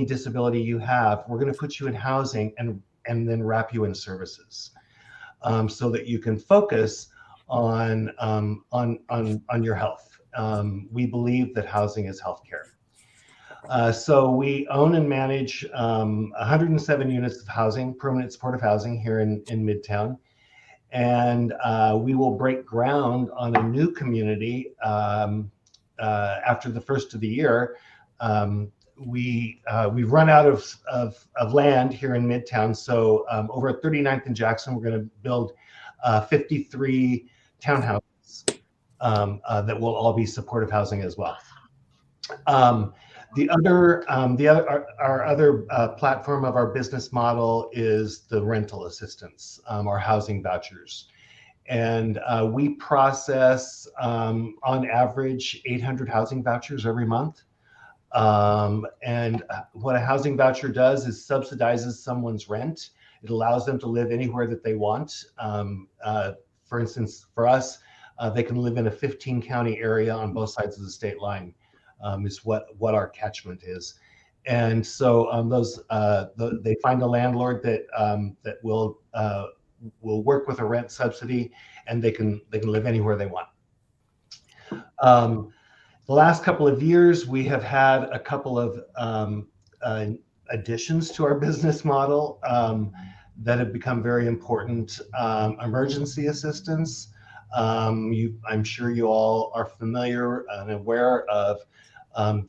disability you have. We're going to put you in housing and then wrap you in services, so that you can focus on your health. We believe that housing is healthcare. So we own and manage 107 units of housing, permanent supportive housing here in Midtown. And we will break ground on a new community after the first of the year. We've run out of land here in Midtown. So over at 39th and Jackson, we're going to build 53 townhouses that will all be supportive housing as well. Our other platform of our business model is the rental assistance, our housing vouchers. And we process on average 800 housing vouchers every month. And what a housing voucher does is subsidizes someone's rent. It allows them to live anywhere that they want. For instance, for us, they can live in a 15-county area on both sides of the state line, is what our catchment is. And so they find a landlord that will work with a rent subsidy, and they can live anywhere they want. The last couple of years, we have had a couple of additions to our business model that have become very important. Emergency assistance. I'm sure you all are familiar and aware of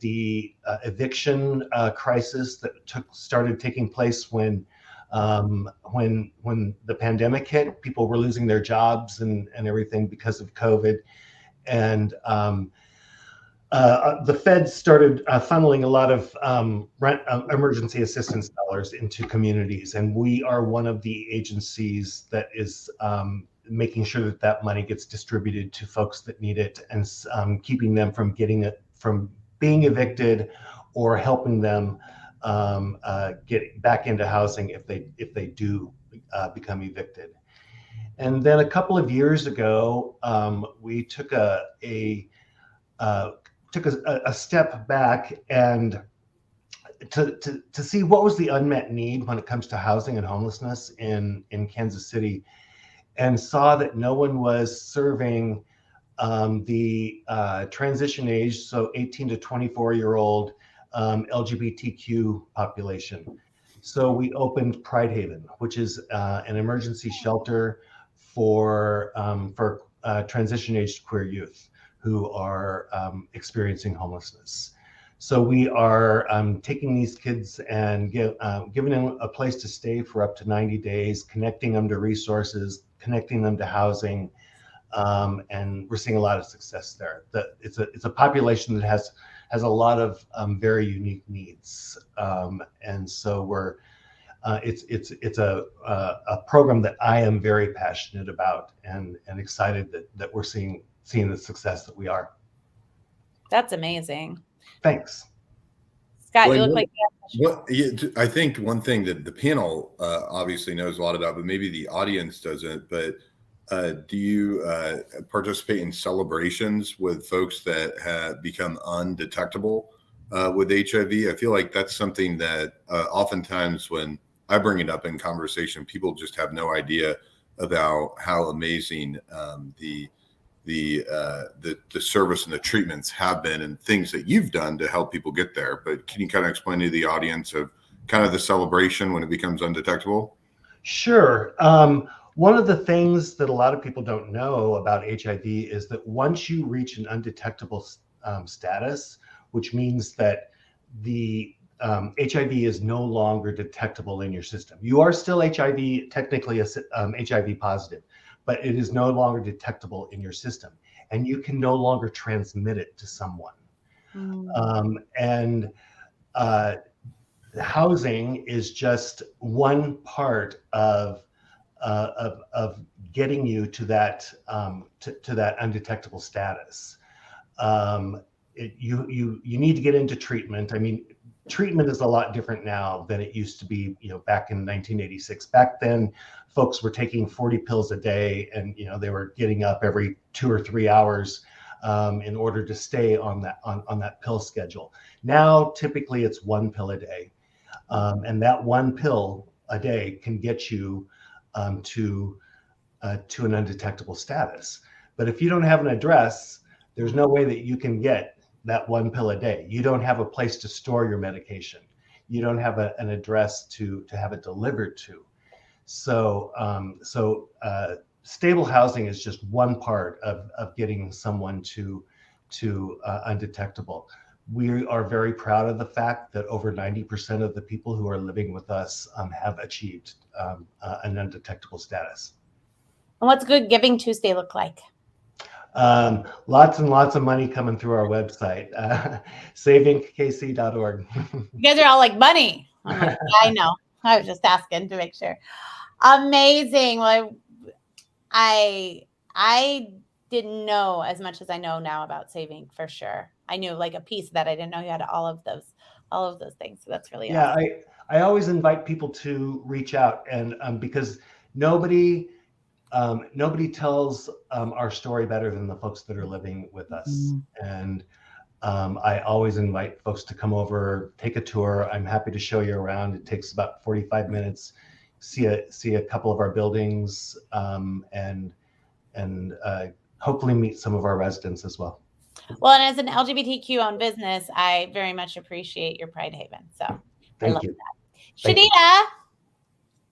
the eviction crisis that started taking place when the pandemic hit. People were losing their jobs and everything because of COVID, and the Fed started funneling a lot of emergency assistance dollars into communities, and we are one of the agencies that is making sure that money gets distributed to folks that need it, and keeping them from being evicted, or helping them get back into housing if they do become evicted. And then a couple of years ago, we took a step back and to see what was the unmet need when it comes to housing and homelessness in Kansas City, and saw that no one was serving the transition age, so 18 to 24-year-old LGBTQ population. So we opened Pride Haven, which is an emergency shelter for transition-aged queer youth who are experiencing homelessness. So we are taking these kids and giving them a place to stay for up to 90 days, connecting them to resources, connecting them to housing, and we're seeing a lot of success there. It's a population that has a lot of very unique needs, and so it's a program that I am very passionate about, and excited that we're seeing the success that we are. That's amazing. Thanks. Scott, Blaine, you look like I think one thing that the panel obviously knows a lot about, but maybe the audience doesn't, but do you participate in celebrations with folks that have become undetectable with HIV? I feel like that's something that oftentimes when I bring it up in conversation, people just have no idea about how amazing the service and the treatments have been, and things that you've done to help people get there. But can you kind of explain to the audience of kind of the celebration when it becomes undetectable? Sure. One of the things that a lot of people don't know about HIV is that once you reach an undetectable status, which means that the HIV is no longer detectable in your system. You are still technically HIV positive, but it is no longer detectable in your system, and you can no longer transmit it to someone. And housing is just one part of getting you to that to that undetectable status. You need to get into treatment. I mean, treatment is a lot different now than it used to be, back in 1986. Back then, folks were taking 40 pills a day, and they were getting up every 2 or 3 hours in order to stay on that pill schedule. Now, typically, it's 1 pill a day, and that 1 pill a day can get you to an undetectable status. But if you don't have an address, there's no way that you can get that 1 pill a day. You don't have a place to store your medication. You don't have an address to have it delivered to. So stable housing is just one part of getting someone to undetectable. We are very proud of the fact that over 90% of the people who are living with us have achieved an undetectable status. And what's Good Giving Tuesday look like? Lots and lots of money coming through our website, savinkc.org. You guys are all like, money. I'm like, yeah, I know. I was just asking to make sure. Amazing. Well, I didn't know as much as I know now about saving, for sure. I knew like a piece that I didn't know you had all of those things. So that's really awesome. I always invite people to reach out, and because nobody tells our story better than the folks that are living with us. And I always invite folks to come over, take a tour. I'm happy to show you around. It takes about 45 minutes. See a couple of our buildings, and hopefully meet some of our residents as well. Well, and as an LGBTQ owned business, I very much appreciate your Pride Haven. So Thank you. Shanita,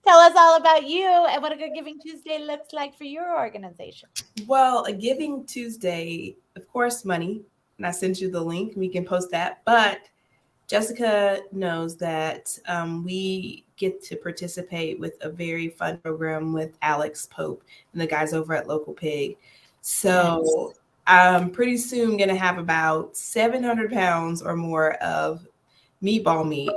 tell us all about you and what a good Giving Tuesday looks like for your organization. Well, a Giving Tuesday, of course, money. And I sent you the link. We can post that. But Jessica knows that we get to participate with a very fun program with Alex Pope and the guys over at Local Pig. So I'm pretty soon going to have about 700 pounds or more of meatball meat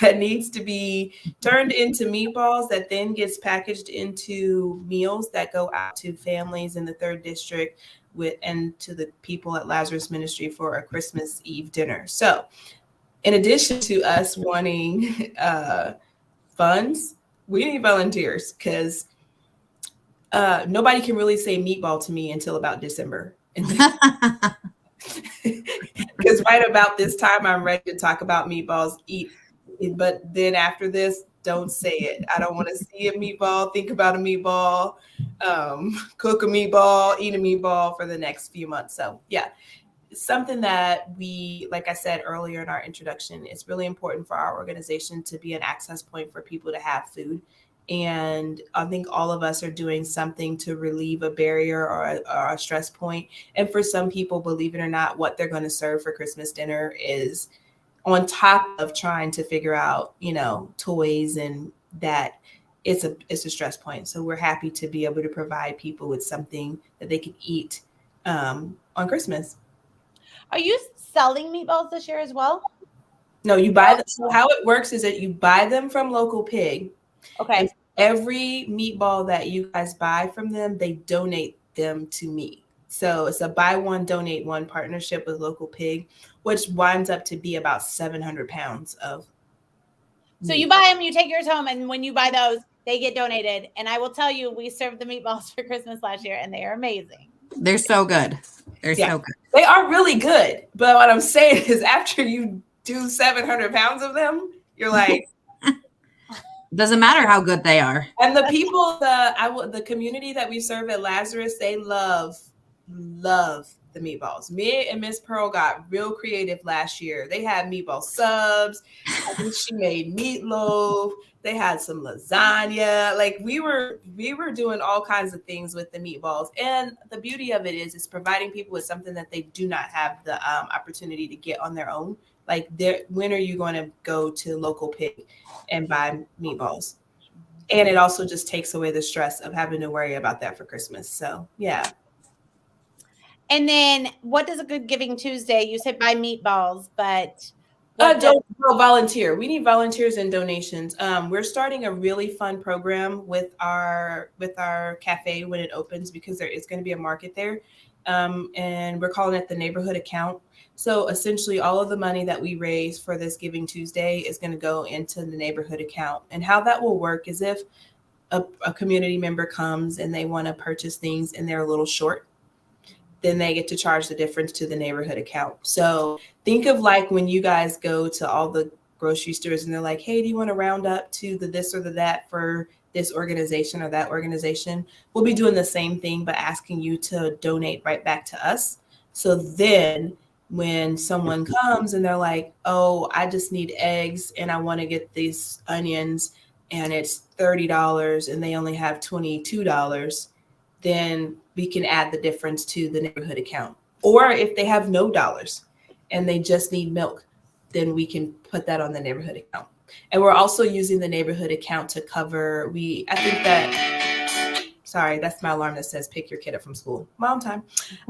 that needs to be turned into meatballs that then gets packaged into meals that go out to families in the 3rd district and to the people at Lazarus Ministry for a Christmas Eve dinner. So in addition to us wanting funds, we need volunteers, because nobody can really say meatball to me until about December. Because right about this time, I'm ready to talk about meatballs, but then after this, don't say it. I don't want to see a meatball, think about a meatball, cook a meatball, eat a meatball for the next few months. So yeah, it's something that we, like I said earlier in our introduction, it's really important for our organization to be an access point for people to have food. And I think all of us are doing something to relieve a barrier or a stress point. And for some people, believe it or not, what they're going to serve for Christmas dinner is on top of trying to figure out, toys, and that it's a stress point. So we're happy to be able to provide people with something that they can eat on Christmas. Are you selling meatballs this year as well? No, you buy them. So how it works is that you buy them from Local Pig. Okay. And every meatball that you guys buy from them, they donate them to me. So it's a buy one, donate one partnership with Local Pig, which winds up to be about 700 pounds of. So you buy them, you take yours home, and when you buy those, they get donated. And I will tell you, we served the meatballs for Christmas last year, and they are amazing. They're so good. They're so good. They are really good. But what I'm saying is, after you do 700 pounds of them, you're like, doesn't matter how good they are. And the people, the community that we serve at Lazarus, they love the meatballs. Me and Miss Pearl got real creative last year. They had meatball subs. I think she made meatloaf. They had some lasagna. Like we were doing all kinds of things with the meatballs. And the beauty of it is it's providing people with something that they do not have the opportunity to get on their own. Like, when are you going to go to Local Pig and buy meatballs? And it also just takes away the stress of having to worry about that for Christmas. So, yeah. And then what does a good Giving Tuesday? You said buy meatballs, but volunteer. We need volunteers and donations. We're starting a really fun program with our cafe when it opens, because there is going to be a market there. And we're calling it the neighborhood account. So essentially all of the money that we raise for this Giving Tuesday is going to go into the neighborhood account. And how that will work is if a community member comes and they want to purchase things and they're a little short, then they get to charge the difference to the neighborhood account. So think of like when you guys go to all the grocery stores and they're like, hey, do you want to round up to the this or the that for this organization or that organization? We'll be doing the same thing, but asking you to donate right back to us. So then when someone comes and they're like, oh, I just need eggs and I want to get these onions and it's $30 and they only have $22, then we can add the difference to the neighborhood account. Or if they have no dollars and they just need milk, then we can put that on the neighborhood account. And we're also using the neighborhood account to cover, sorry, that's my alarm that says pick your kid up from school. Mom time.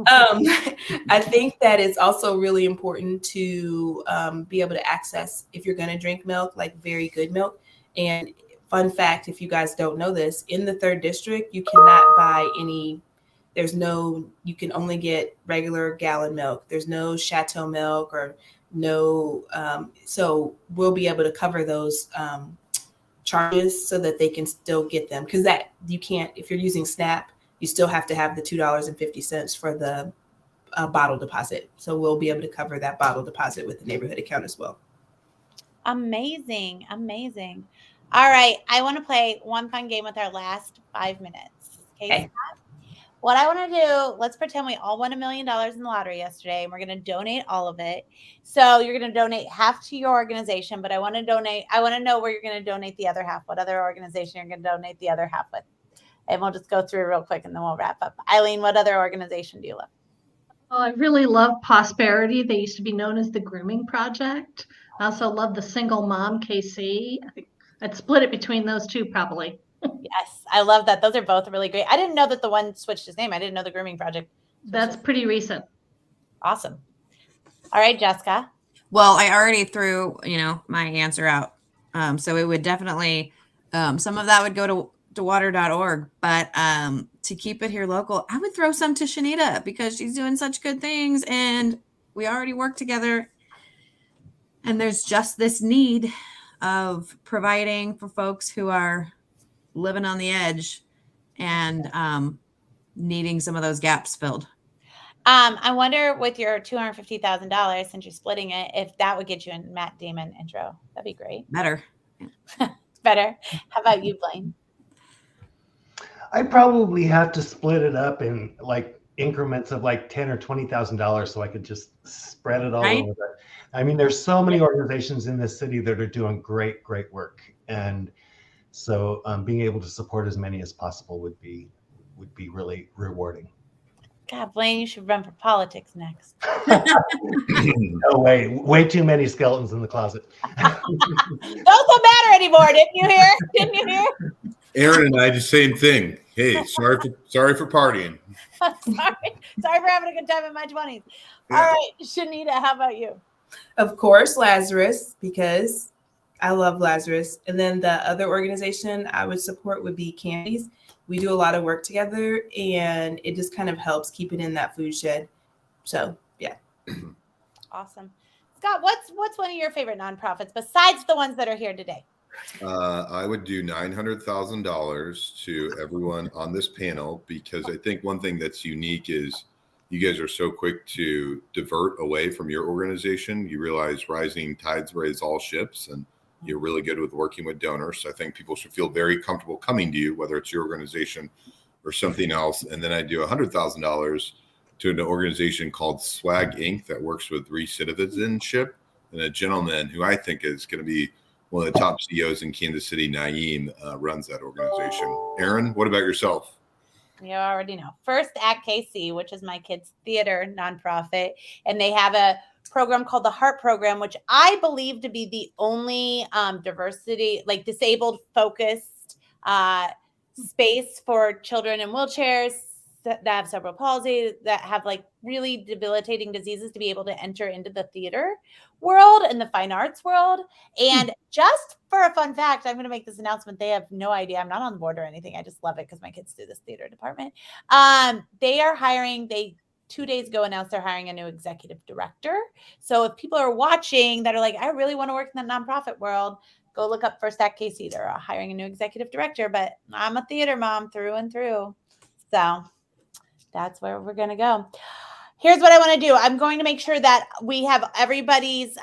I think that it's also really important to be able to access, if you're going to drink milk, like very good milk. And fun fact, if you guys don't know this, in the 3rd district, you cannot buy any, you can only get regular gallon milk. There's no Chateau milk or no. So we'll be able to cover those charges so that they can still get them, because that you can't, if you're using SNAP, you still have to have the $2.50 for the bottle deposit. So we'll be able to cover that bottle deposit with the neighborhood account as well. Amazing. Amazing. All right. I want to play one fun game with our last 5 minutes. Okay. Scott? What I want to do, let's pretend we all won $1 million in the lottery yesterday, and we're going to donate all of it. So you're going to donate half to your organization, but I want to know where you're going to donate the other half, what other organization you're going to donate the other half with. And we'll just go through real quick and then we'll wrap up. Eileen, what other organization do you love? Oh, I really love Prosperity. They used to be known as the Grooming Project. I also love the Single Mom KC. I think I'd split it between those two probably. Yes, I love that. Those are both really great. I didn't know that the one switched his name. I didn't know the Grooming Project. That's pretty recent. Awesome. All right, Jessica. Well, I already threw, my answer out. So it would definitely, some of that would go to water.org, but to keep it here local, I would throw some to Shanita because she's doing such good things and we already work together. And there's just this need of providing for folks who are living on the edge and needing some of those gaps filled. I wonder with your $250,000, since you're splitting it, if that would get you a Matt Damon intro. That'd be great. Better. It's better. How about you, Blaine? I probably have to split it up in like increments of like $10,000 or $20,000 so I could just spread it all Right. over. I mean, there's so many organizations in this city that are doing great work, and so being able to support as many as possible would be really rewarding. God, Blaine, you should run for politics next. No way too many skeletons in the closet. Those don't matter anymore. Didn't you hear? Aaron and I the same thing. Hey, sorry for partying. Sorry for having a good time in my 20s. Yeah. All right, Shanita, how about you? Of course, Lazarus, because I love Lazarus. And then the other organization I would support would be Candies. We do a lot of work together, and it just kind of helps keep it in that food shed. So, yeah. Awesome. Scott, what's one of your favorite nonprofits besides the ones that are here today? I would do $900,000 to everyone on this panel, because I think one thing that's unique is you guys are so quick to divert away from your organization. You realize rising tides raise all ships, and you're really good with working with donors. So I think people should feel very comfortable coming to you, whether it's your organization or something else. And then I do $100,000 to an organization called Swag Inc. that works with recidivism, and a gentleman who I think is going to be one of the top CEOs in Kansas City, Naeem, runs that organization. Aaron, what about yourself? You already know. First at KC, which is my kids' theater nonprofit, and they have a program called the Heart Program, which I believe to be the only diversity, like disabled focused space for children in wheelchairs that have cerebral palsy, that have like really debilitating diseases, to be able to enter into the theater world and the fine arts world. And just for a fun fact, I'm going to make this announcement. They have no idea. I'm not on the board or anything. I just love it because my kids do this theater department. They are hiring, 2 days ago announced they're hiring a new executive director. So if people are watching that are like, I really want to work in the nonprofit world, go look up First Act KC. They're hiring a new executive director, but I'm a theater mom through and through. So that's where we're going to go. Here's what I want to do. I'm going to make sure that we have everybody's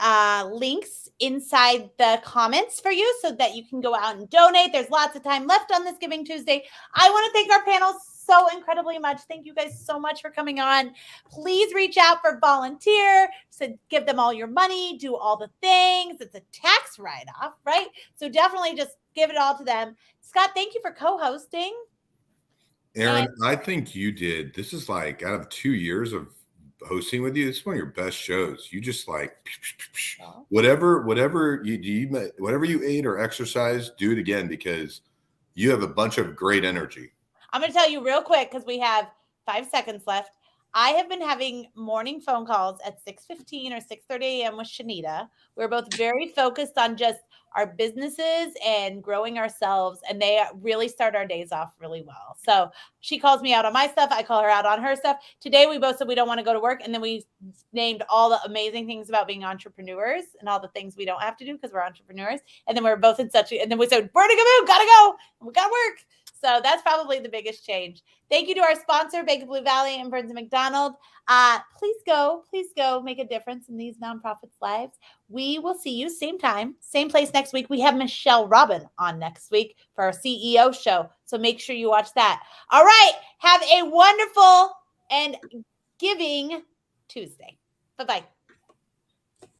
links inside the comments for you so that you can go out and donate. There's lots of time left on this Giving Tuesday. I want to thank our panel so incredibly much. Thank you guys so much for coming on. Please reach out for volunteer. So give them all your money, do all the things. It's a tax write-off, right? So definitely just give it all to them. Scott, thank you for co-hosting. Aaron, I think you did. This is like out of 2 years of hosting with you, this is one of your best shows. You just like whatever you ate or exercised, do it again, because you have a bunch of great energy. I'm going to tell you real quick, because we have 5 seconds left. I have been having morning phone calls at 6:15 or 6:30 a.m. with Shanita. We're both very focused on just our businesses and growing ourselves, and they really start our days off really well. So she calls me out on my stuff. I call her out on her stuff. Today, we both said we don't want to go to work, and then we named all the amazing things about being entrepreneurs and all the things we don't have to do because we're entrepreneurs. And then we're both in such, and then we said, "Where to go? Gotta go. We gotta work." So that's probably the biggest change. Thank you to our sponsor, Bacon Blue Valley and Burns and McDonnell. Please go make a difference in these nonprofits' lives. We will see you same time, same place next week. We have Michelle Robin on next week for our CEO show. So make sure you watch that. All right. Have a wonderful and giving Tuesday. Bye-bye.